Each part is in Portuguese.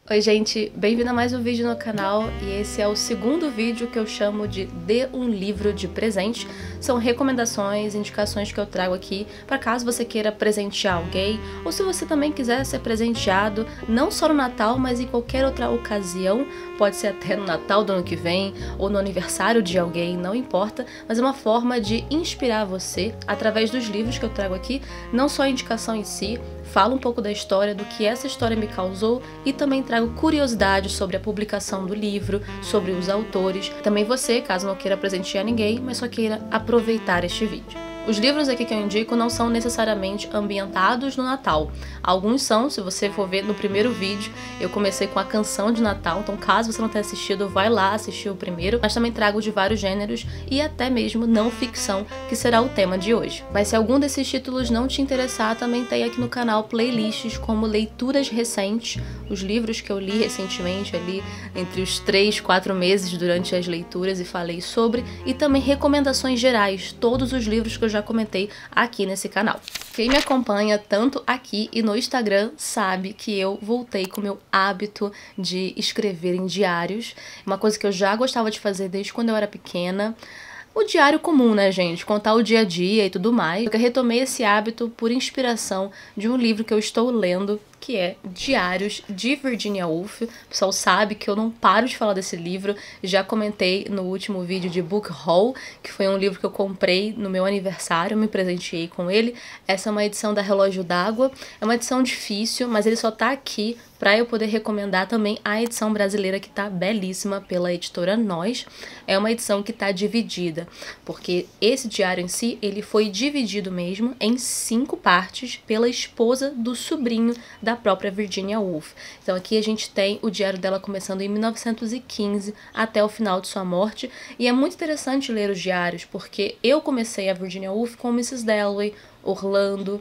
Oi gente, bem-vindo a mais um vídeo no canal e esse é o segundo vídeo que eu chamo de Dê um livro de presente. São recomendações, indicações que eu trago aqui para caso você queira presentear alguém ou se você também quiser ser presenteado, não só no Natal, mas em qualquer outra ocasião, pode ser até no Natal do ano que vem ou no aniversário de alguém, não importa, mas é uma forma de inspirar você através dos livros que eu trago aqui, não só a indicação em si, falo um pouco da história, do que essa história me causou e também trago curiosidades sobre a publicação do livro, sobre os autores. Também você, caso não queira presentear ninguém, mas só queira aproveitar este vídeo. Os livros aqui que eu indico não são necessariamente ambientados no Natal. Alguns são, se você for ver no primeiro vídeo, eu comecei com a canção de Natal, então caso você não tenha assistido, vai lá assistir o primeiro. Mas também trago de vários gêneros e até mesmo não ficção, que será o tema de hoje. Mas se algum desses títulos não te interessar, também tem aqui no canal playlists como leituras recentes, os livros que eu li recentemente ali, entre os 3, 4 meses durante as leituras e falei sobre, e também recomendações gerais, todos os livros que eu já comentei aqui nesse canal. Quem me acompanha tanto aqui e no Instagram sabe que eu voltei com o meu hábito de escrever em diários, uma coisa que eu já gostava de fazer desde quando eu era pequena. O diário comum, né, gente? Contar o dia a dia e tudo mais. Eu retomei esse hábito por inspiração de um livro que eu estou lendo, que é Diários de Virginia Woolf. O pessoal sabe que eu não paro de falar desse livro. Já comentei no último vídeo de Book Haul, que foi um livro que eu comprei no meu aniversário, me presenteei com ele. Essa é uma edição da Relógio d'Água. É uma edição difícil, mas ele só tá aqui para eu poder recomendar também a edição brasileira, que tá belíssima, pela editora Nós. É uma edição que tá dividida, porque esse diário em si, ele foi dividido mesmo em 5 partes pela esposa do sobrinho da própria Virginia Woolf. Então aqui a gente tem o diário dela começando em 1915 até o final de sua morte, e é muito interessante ler os diários, porque eu comecei a Virginia Woolf com Mrs. Dalloway, Orlando,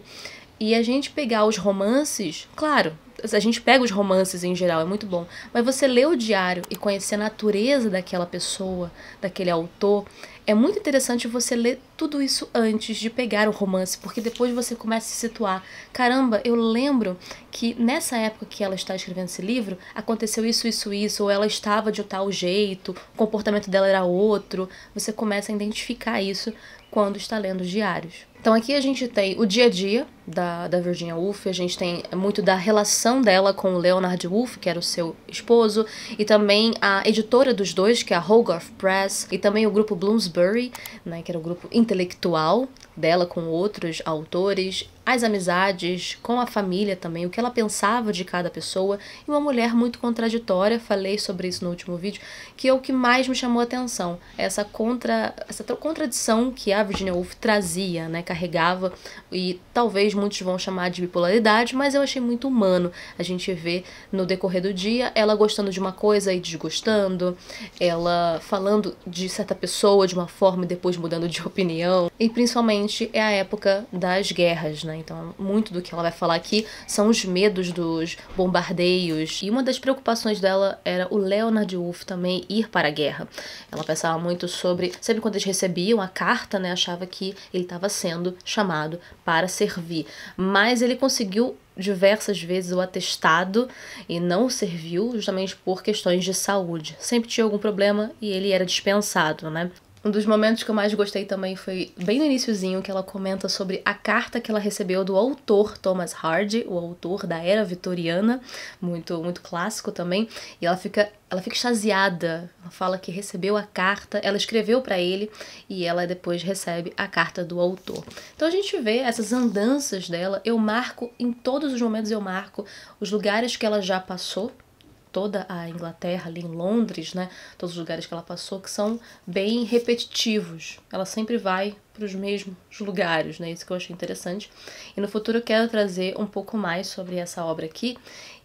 e a gente pegar os romances, claro, a gente pega os romances em geral, é muito bom, mas você ler o diário e conhecer a natureza daquela pessoa, daquele autor, é muito interessante você ler tudo isso antes de pegar o romance, porque depois você começa a se situar. Caramba, eu lembro que nessa época que ela está escrevendo esse livro, aconteceu isso, isso, isso, ou ela estava de tal jeito, o comportamento dela era outro. Você começa a identificar isso quando está lendo os diários. Então aqui a gente tem o dia a dia da Virginia Woolf, a gente tem muito da relação dela com o Leonard Woolf, que era o seu esposo, e também a editora dos dois, que é a Hogarth Press, e também o grupo Bloomsbury, né, que era o grupo intelectual dela com outros autores, as amizades com a família também, o que ela pensava de cada pessoa, e uma mulher muito contraditória. Falei sobre isso no último vídeo, que é o que mais me chamou a atenção, essa contradição que a Virginia Woolf trazia, né, carregava, e talvez muitos vão chamar de bipolaridade, mas eu achei muito humano a gente ver no decorrer do dia ela gostando de uma coisa e desgostando, ela falando de certa pessoa de uma forma e depois mudando de opinião, e principalmente é a época das guerras, né? Então muito do que ela vai falar aqui são os medos dos bombardeios, e uma das preocupações dela era o Leonard Woolf também ir para a guerra. Ela pensava muito sobre, sempre quando eles recebiam a carta, né, achava que ele estava sendo chamado para servir, mas ele conseguiu diversas vezes o atestado e não serviu justamente por questões de saúde. Sempre tinha algum problema e ele era dispensado, né? Um dos momentos que eu mais gostei também foi bem no iniciozinho, que ela comenta sobre a carta que ela recebeu do autor Thomas Hardy, o autor da Era Vitoriana, muito clássico também, e ela fica extasiada. Ela fala que recebeu a carta, ela escreveu para ele e ela depois recebe a carta do autor. Então a gente vê essas andanças dela, eu marco, em todos os momentos eu marco os lugares que ela já passou, toda a Inglaterra, ali em Londres, né, todos os lugares que ela passou, que são bem repetitivos. Ela sempre vai para os mesmos lugares, né, isso que eu achei interessante. E no futuro eu quero trazer um pouco mais sobre essa obra aqui.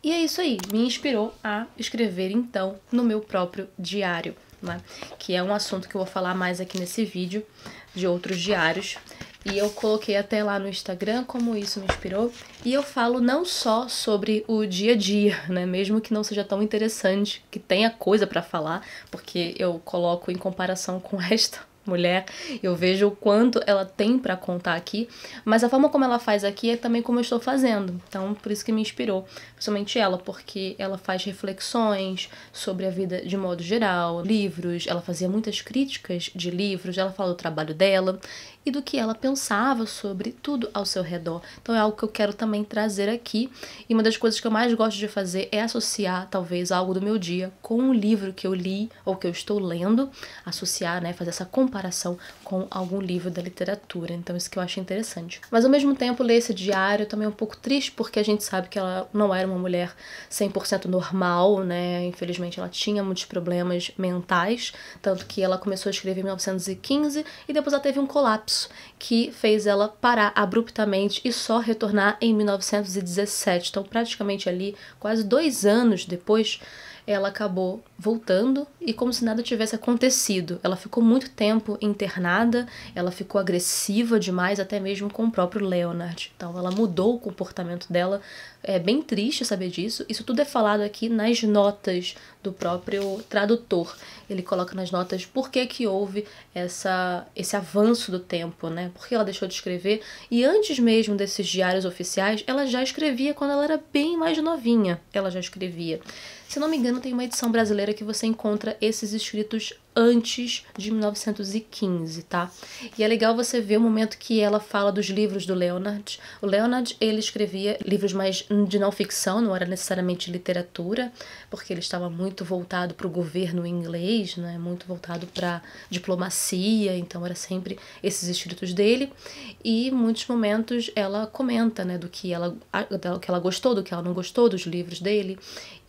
E é isso aí, me inspirou a escrever então no meu próprio diário, né, que é um assunto que eu vou falar mais aqui nesse vídeo, de outros diários. E eu coloquei até lá no Instagram como isso me inspirou. E eu falo não só sobre o dia a dia, né? Mesmo que não seja tão interessante, que tenha coisa pra falar, porque eu coloco em comparação com esta mulher, eu vejo o quanto ela tem pra contar aqui, mas a forma como ela faz aqui é também como eu estou fazendo, então por isso que me inspirou, principalmente ela, porque ela faz reflexões sobre a vida de modo geral, livros, ela fazia muitas críticas de livros, ela fala do trabalho dela e do que ela pensava sobre tudo ao seu redor, então é algo que eu quero também trazer aqui, e uma das coisas que eu mais gosto de fazer é associar talvez algo do meu dia com um livro que eu li ou que eu estou lendo, associar, né, fazer essa comparação com algum livro da literatura, então isso que eu acho interessante. Mas ao mesmo tempo, ler esse diário também é um pouco triste, porque a gente sabe que ela não era uma mulher 100% normal, né, infelizmente ela tinha muitos problemas mentais, tanto que ela começou a escrever em 1915 e depois ela teve um colapso que fez ela parar abruptamente e só retornar em 1917, então praticamente ali, quase 2 anos depois, ela acabou voltando e como se nada tivesse acontecido. Ela ficou muito tempo internada, ela ficou agressiva demais, até mesmo com o próprio Leonard. Então ela mudou o comportamento dela, é bem triste saber disso. Isso tudo é falado aqui nas notas do próprio tradutor. Ele coloca nas notas por que houve esse avanço do tempo, né? Por que ela deixou de escrever. E antes mesmo desses diários oficiais, ela já escrevia quando ela era bem mais novinha. Ela já escrevia. Se não me engano, tem uma edição brasileira que você encontra esses escritos antes de 1915, tá? E é legal você ver o momento que ela fala dos livros do Leonard. O Leonard, ele escrevia livros mais de não ficção, não era necessariamente literatura, porque ele estava muito voltado para o governo inglês, né? Muito voltado para diplomacia, então era sempre esses escritos dele. E em muitos momentos ela comenta, né, do que ela gostou, do que ela não gostou dos livros dele.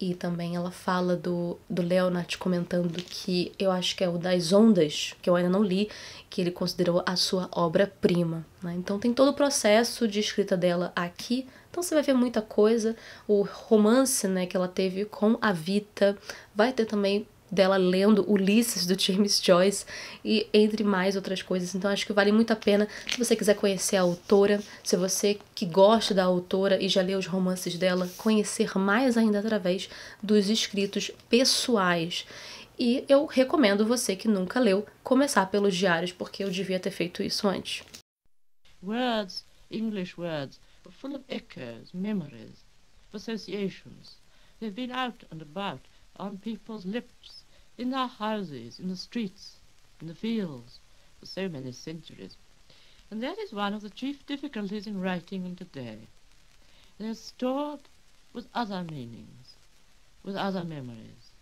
E também ela fala do Leonard comentando que eu acho que é o das Ondas, que eu ainda não li, que ele considerou a sua obra-prima, né? Então tem todo o processo de escrita dela aqui, então você vai ver muita coisa, o romance, né, que ela teve com a Vita, vai ter também dela lendo Ulisses, do James Joyce, e entre mais outras coisas. Então acho que vale muito a pena, se você quiser conhecer a autora, se você que gosta da autora e já leu os romances dela, conhecer mais ainda através dos escritos pessoais. E eu recomendo você que nunca leu, começar pelos diários, porque eu devia ter feito isso antes. Words, English words, are full of echoes, memories, associations. They've been out and about on people's lips, in their houses, in the streets, in the fields, for so many centuries. And that is one of the chief difficulties in writing them today. They're stored with other meanings, with other memories,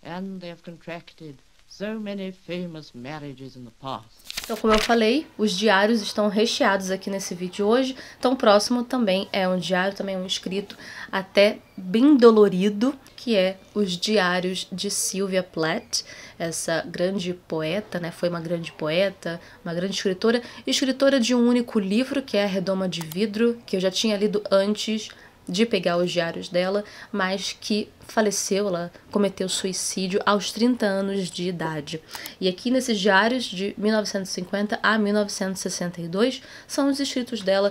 and they have contracted so many famous marriages in the past. Então, como eu falei, os diários estão recheados aqui nesse vídeo hoje. Então, o próximo também é um diário, também é um escrito até bem dolorido, que é os diários de Sylvia Plath, essa grande poeta, né? Foi uma grande poeta, uma grande escritora, escritora de um único livro, que é A Redoma de Vidro, que eu já tinha lido antes de pegar os diários dela, mas que faleceu, ela cometeu suicídio aos 30 anos de idade. E aqui nesses diários de 1950 a 1962 são os escritos dela,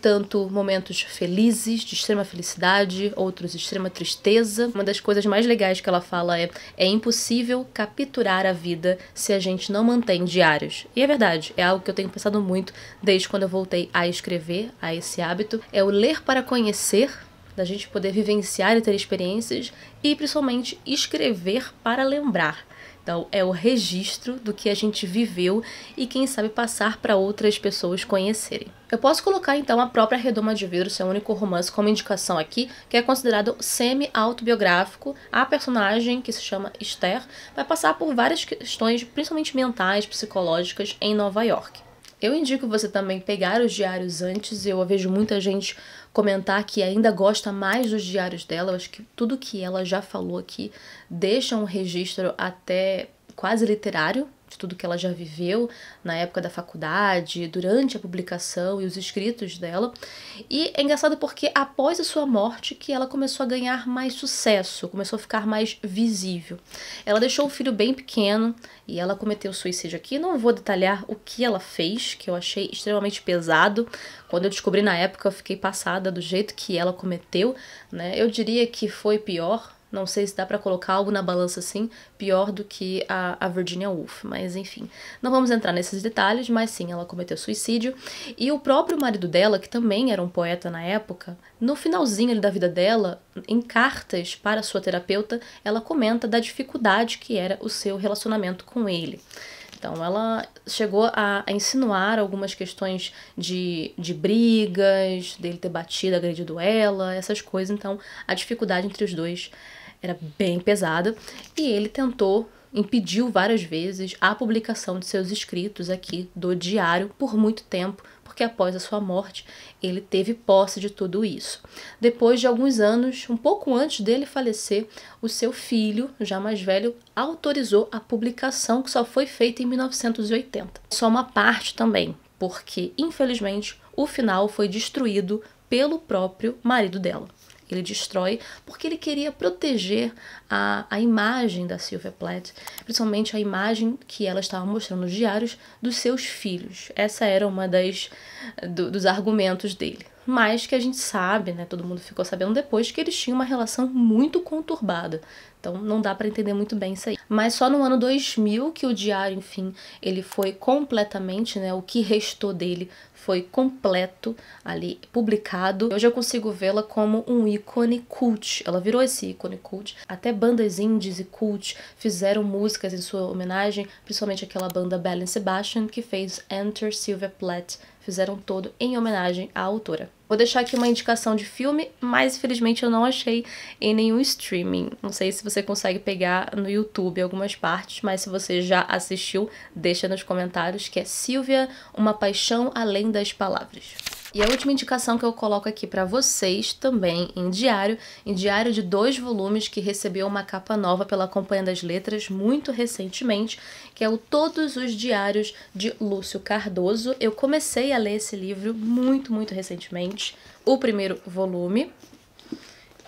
tanto momentos felizes, de extrema felicidade, outros de extrema tristeza. Uma das coisas mais legais que ela fala é impossível capturar a vida se a gente não mantém diários. E é verdade, é algo que eu tenho pensado muito desde quando eu voltei a escrever, a esse hábito. É o ler para conhecer, da gente poder vivenciar e ter experiências, e principalmente escrever para lembrar. Então é o registro do que a gente viveu e quem sabe passar para outras pessoas conhecerem. Eu posso colocar então a própria Redoma de Vidro, seu único romance, como indicação aqui, que é considerado semi-autobiográfico. A personagem, que se chama Esther, vai passar por várias questões, principalmente mentais, psicológicas, em Nova York. Eu indico você também pegar os diários antes. Eu vejo muita gente comentar que ainda gosta mais dos diários dela. Eu acho que tudo que ela já falou aqui deixa um registro até quase literário de tudo que ela já viveu na época da faculdade, durante a publicação e os escritos dela. E é engraçado porque após a sua morte que ela começou a ganhar mais sucesso, começou a ficar mais visível. Ela deixou o filho bem pequeno e ela cometeu suicídio aqui. Não vou detalhar o que ela fez, que eu achei extremamente pesado. Quando eu descobri na época, eu fiquei passada do jeito que ela cometeu, né? Eu diria que foi pior Não sei se dá pra colocar algo na balança assim, pior do que a Virginia Woolf, mas enfim. Não vamos entrar nesses detalhes, mas sim, ela cometeu suicídio. E o próprio marido dela, que também era um poeta na época, no finalzinho da vida dela, em cartas para sua terapeuta, ela comenta da dificuldade que era o seu relacionamento com ele. Então, ela chegou a insinuar algumas questões de brigas, dele ter batido, agredido ela, essas coisas. Então, a dificuldade entre os dois era bem pesada. E ele impediu várias vezes a publicação de seus escritos aqui do diário por muito tempo, porque após a sua morte, ele teve posse de tudo isso. Depois de alguns anos, um pouco antes dele falecer, o seu filho, já mais velho, autorizou a publicação, que só foi feita em 1980. Só uma parte também, porque, infelizmente, o final foi destruído pelo próprio marido dela. Ele destrói porque ele queria proteger a imagem da Sylvia Plath, principalmente a imagem que ela estava mostrando nos diários dos seus filhos. Essa era uma dos argumentos dele. Mas que a gente sabe, né, todo mundo ficou sabendo depois, que eles tinham uma relação muito conturbada. Então não dá para entender muito bem isso aí. Mas só no ano 2000 que o diário, enfim, ele foi completamente, né, o que restou dele foi completo ali, publicado. Hoje eu consigo vê-la como um ícone cult. Ela virou esse ícone cult. Até bandas indies e cult fizeram músicas em sua homenagem, principalmente aquela banda Belle and Sebastian, que fez Enter Sylvia Plath. Fizeram todo em homenagem à autora. Vou deixar aqui uma indicação de filme, mas infelizmente eu não achei em nenhum streaming. Não sei se você consegue pegar no YouTube algumas partes, mas se você já assistiu, deixa nos comentários, que é Sylvia, Uma Paixão Além das Palavras. E a última indicação que eu coloco aqui para vocês, também em diário de 2 volumes, que recebeu uma capa nova pela Companhia das Letras muito recentemente, que é o Todos os Diários de Lúcio Cardoso. Eu comecei a ler esse livro muito, muito recentemente. O primeiro volume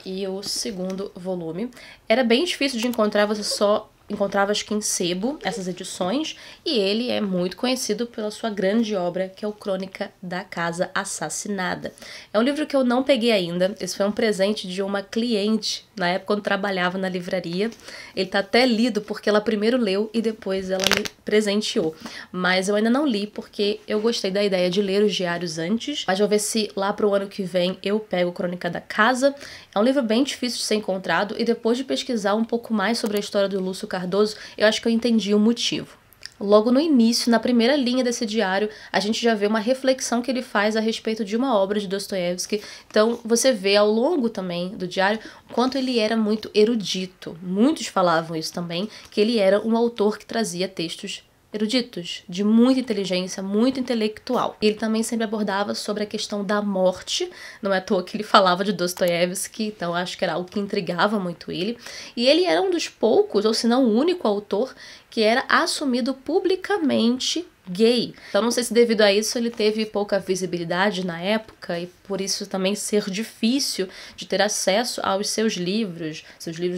e o segundo volume. Era bem difícil de encontrar, você só encontrava acho que em sebo essas edições, e ele é muito conhecido pela sua grande obra, que é o Crônica da Casa Assassinada. É um livro que eu não peguei ainda, esse foi um presente de uma cliente, na época quando trabalhava na livraria. Ele tá até lido porque ela primeiro leu e depois ela me presenteou. Mas eu ainda não li porque eu gostei da ideia de ler os diários antes, mas vou ver se lá pro ano que vem eu pego Crônica da Casa. É um livro bem difícil de ser encontrado, e depois de pesquisar um pouco mais sobre a história do Lúcio Cardoso, eu acho que eu entendi o motivo. Logo no início, na primeira linha desse diário, a gente já vê uma reflexão que ele faz a respeito de uma obra de Dostoiévski. Então, você vê ao longo também do diário o quanto ele era muito erudito. Muitos falavam isso também, que ele era um autor que trazia textos eruditos, de muita inteligência, muito intelectual. Ele também sempre abordava sobre a questão da morte, não é à toa que ele falava de Dostoiévski, então acho que era algo que intrigava muito ele. E ele era um dos poucos, ou se não o único autor, que era assumido publicamente gay. Então não sei se devido a isso ele teve pouca visibilidade na época, e por isso também ser difícil de ter acesso aos seus livros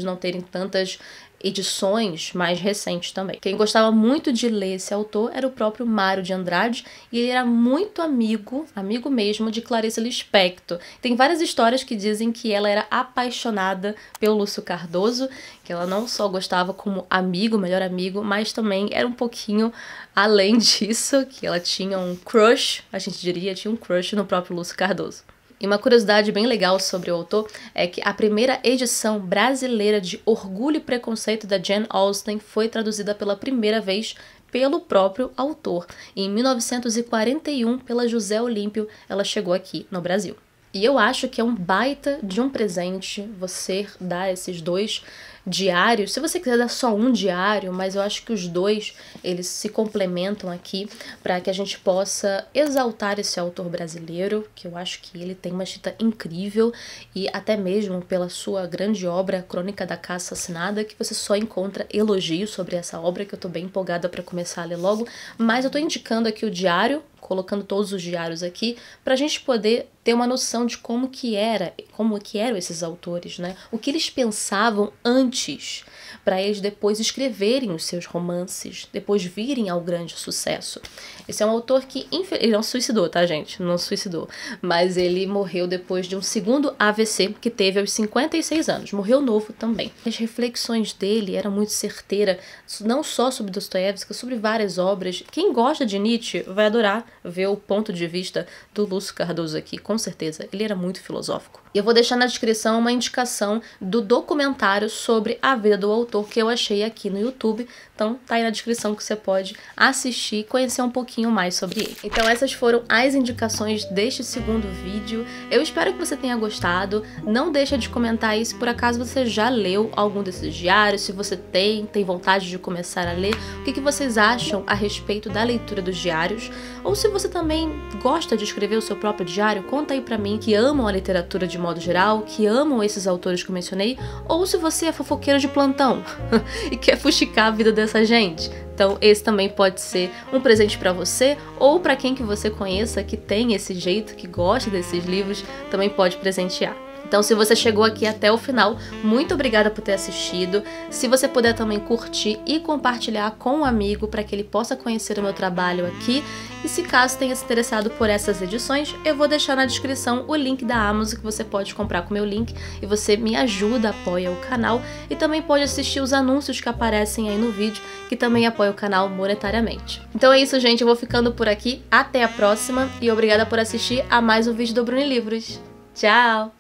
não terem tantas edições mais recentes também. Quem gostava muito de ler esse autor era o próprio Mário de Andrade, e ele era muito amigo mesmo, de Clarice Lispector. Tem várias histórias que dizem que ela era apaixonada pelo Lúcio Cardoso, que ela não só gostava como amigo, melhor amigo, mas também era um pouquinho além disso, que ela tinha um crush, a gente diria, tinha um crush no próprio Lúcio Cardoso. E uma curiosidade bem legal sobre o autor é que a primeira edição brasileira de Orgulho e Preconceito da Jane Austen foi traduzida pela primeira vez pelo próprio autor. E em 1941, pela José Olímpio, ela chegou aqui no Brasil. E eu acho que é um baita de um presente você dar esses 2 diários. Se você quiser dar só um diário, mas eu acho que os 2, eles se complementam aqui para que a gente possa exaltar esse autor brasileiro, que eu acho que ele tem uma escrita incrível, e até mesmo pela sua grande obra Crônica da Casa Assassinada, que você só encontra elogios sobre essa obra, que eu tô bem empolgada para começar a ler logo. Mas eu tô indicando aqui o diário, colocando todos os diários aqui, pra gente poder ter uma noção de como que eram esses autores, né? O que eles pensavam antes. para eles depois escreverem os seus romances, depois virem ao grande sucesso. Esse é um autor que, ele não se suicidou, tá, gente? Não se suicidou. Mas ele morreu depois de um segundo AVC que teve aos 56 anos. Morreu novo também. As reflexões dele eram muito certeiras, não só sobre Dostoiévski, sobre várias obras. Quem gosta de Nietzsche vai adorar ver o ponto de vista do Lúcio Cardoso aqui, com certeza. Ele era muito filosófico. E eu vou deixar na descrição uma indicação do documentário sobre a vida do autor que eu achei aqui no YouTube. Então tá aí na descrição que você pode assistir e conhecer um pouquinho mais sobre ele. Então essas foram as indicações deste segundo vídeo. Eu espero que você tenha gostado. Não deixa de comentar aí se por acaso você já leu algum desses diários, se você tem vontade de começar a ler, o que vocês acham a respeito da leitura dos diários. Ou se você também gosta de escrever o seu próprio diário, conta aí pra mim, que amam a literatura de modo geral, que amam esses autores que eu mencionei, ou se você é fofoqueiro de plantão e quer fuxicar a vida dessa gente. Então esse também pode ser um presente pra você, ou pra quem que você conheça que tem esse jeito, que gosta desses livros, também pode presentear. Então, se você chegou aqui até o final, muito obrigada por ter assistido. Se você puder também curtir e compartilhar com um amigo para que ele possa conhecer o meu trabalho aqui. E se caso tenha se interessado por essas edições, eu vou deixar na descrição o link da Amazon que você pode comprar com o meu link e você me ajuda, apoia o canal e também pode assistir os anúncios que aparecem aí no vídeo, que também apoia o canal monetariamente. Então é isso, gente. Eu vou ficando por aqui. Até a próxima e obrigada por assistir a mais um vídeo do Bruni Livros. Tchau!